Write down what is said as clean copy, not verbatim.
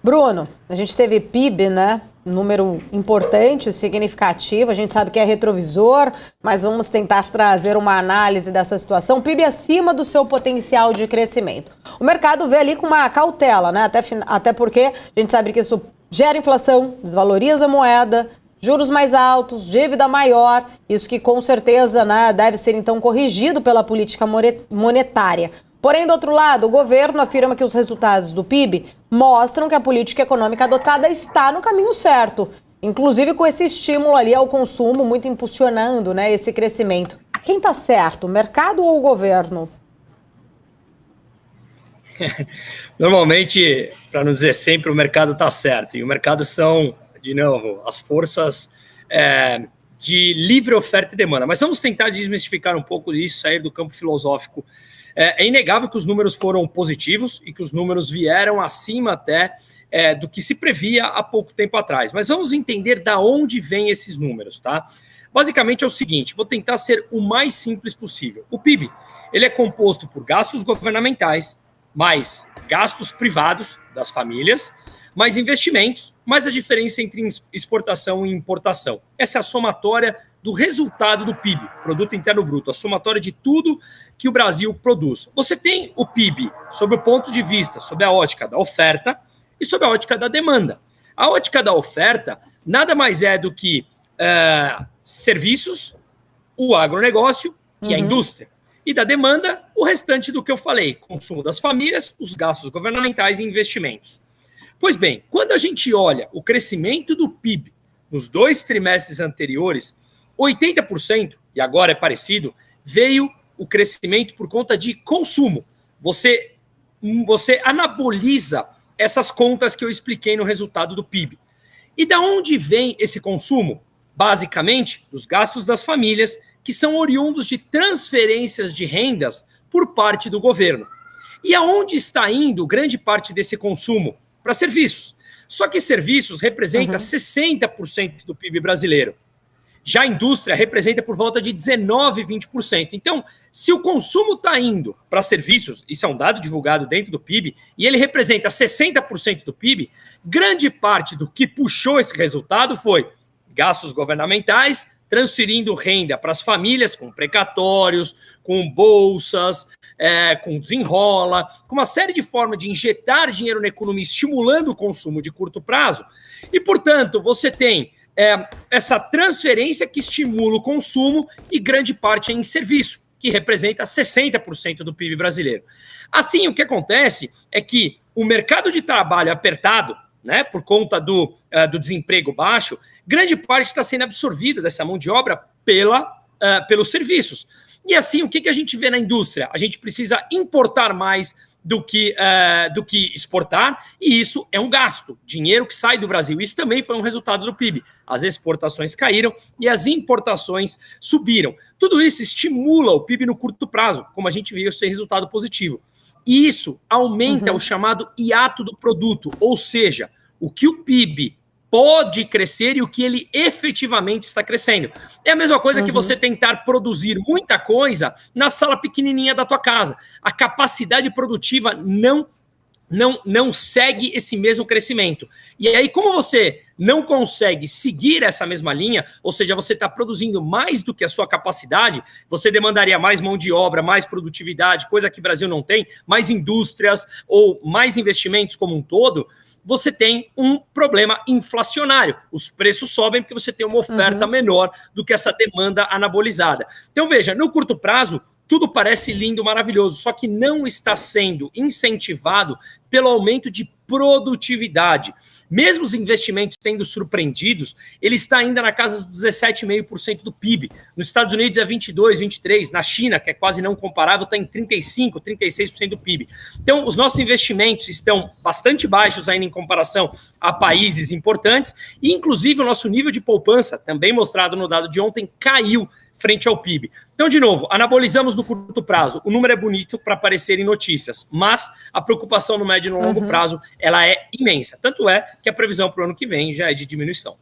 Bruno, a gente teve PIB, né? Número importante, significativo. A gente sabe que é retrovisor, mas vamos tentar trazer uma análise dessa situação. PIB acima do seu potencial de crescimento. O mercado vê ali com uma cautela, né? Até porque a gente sabe que isso gera inflação, desvaloriza a moeda, juros mais altos, dívida maior. Isso que com certeza, né, deve ser então corrigido pela política monetária. Porém, do outro lado, o governo afirma que os resultados do PIB mostram que a política econômica adotada está no caminho certo, inclusive com esse estímulo ali ao consumo muito impulsionando, né, esse crescimento. Quem está certo, o mercado ou o governo? Normalmente, para não dizer sempre, o mercado está certo. E o mercado são, de novo, as forças de livre oferta e demanda. Mas vamos tentar desmistificar um pouco isso, sair do campo filosófico. É inegável que os números foram positivos e que os números vieram acima até do que se previa há pouco tempo atrás. Mas vamos entender de onde vêm esses números, tá? Basicamente é o seguinte, vou tentar ser o mais simples possível. O PIB, ele é composto por gastos governamentais, mais gastos privados das famílias, mais investimentos, mais a diferença entre exportação e importação. Essa é a somatória do resultado do PIB, Produto Interno Bruto, a somatória de tudo que o Brasil produz. Você tem o PIB sob o ponto de vista, sob a ótica da oferta e sob a ótica da demanda. A ótica da oferta nada mais é do que serviços, o agronegócio e a indústria. E da demanda, o restante do que eu falei, consumo das famílias, os gastos governamentais e investimentos. Pois bem, quando a gente olha o crescimento do PIB nos 2 trimestres anteriores, 80%, e agora é parecido, veio o crescimento por conta de consumo. Você anaboliza essas contas que eu expliquei no resultado do PIB. E da onde vem esse consumo? Basicamente, dos gastos das famílias, que são oriundos de transferências de rendas por parte do governo. E aonde está indo grande parte desse consumo? Para serviços. Só que serviços representa 60% do PIB brasileiro. Já a indústria representa por volta de 19%, 20%. Então, se o consumo está indo para serviços, isso é um dado divulgado dentro do PIB, e ele representa 60% do PIB, grande parte do que puxou esse resultado foi gastos governamentais, transferindo renda para as famílias com precatórios, com bolsas, com desenrola, com uma série de formas de injetar dinheiro na economia, estimulando o consumo de curto prazo. E, portanto, você tem essa transferência que estimula o consumo e grande parte em serviço, que representa 60% do PIB brasileiro. Assim, o que acontece é que o mercado de trabalho apertado, né, por conta do desemprego baixo, grande parte está sendo absorvida dessa mão de obra pelos serviços. E assim, o que a gente vê na indústria? A gente precisa importar mais do que exportar, e isso é um gasto, dinheiro que sai do Brasil. Isso também foi um resultado do PIB. As exportações caíram e as importações subiram. Tudo isso estimula o PIB no curto prazo, como a gente viu ser resultado positivo. E isso aumenta o chamado hiato do produto, ou seja, o que o PIB pode crescer e o que ele efetivamente está crescendo. É a mesma coisa que você tentar produzir muita coisa na sala pequenininha da tua casa. A capacidade produtiva não segue esse mesmo crescimento. E aí, como você não consegue seguir essa mesma linha, ou seja, você está produzindo mais do que a sua capacidade, você demandaria mais mão de obra, mais produtividade, coisa que o Brasil não tem, mais indústrias ou mais investimentos como um todo, você tem um problema inflacionário. Os preços sobem porque você tem uma oferta menor do que essa demanda anabolizada. Então, veja, no curto prazo, tudo parece lindo, maravilhoso, só que não está sendo incentivado pelo aumento de produtividade. Mesmo os investimentos tendo surpreendidos, ele está ainda na casa dos 17,5% do PIB. Nos Estados Unidos é 22%, 23%. Na China, que é quase não comparável, está em 35%, 36% do PIB. Então, os nossos investimentos estão bastante baixos ainda em comparação a países importantes. E, inclusive, o nosso nível de poupança, também mostrado no dado de ontem, caiu frente ao PIB. Então, de novo, anabolizamos no curto prazo. O número é bonito para aparecer em notícias, mas a preocupação no médio e no longo prazo ela é imensa. Tanto é que a previsão para o ano que vem já é de diminuição.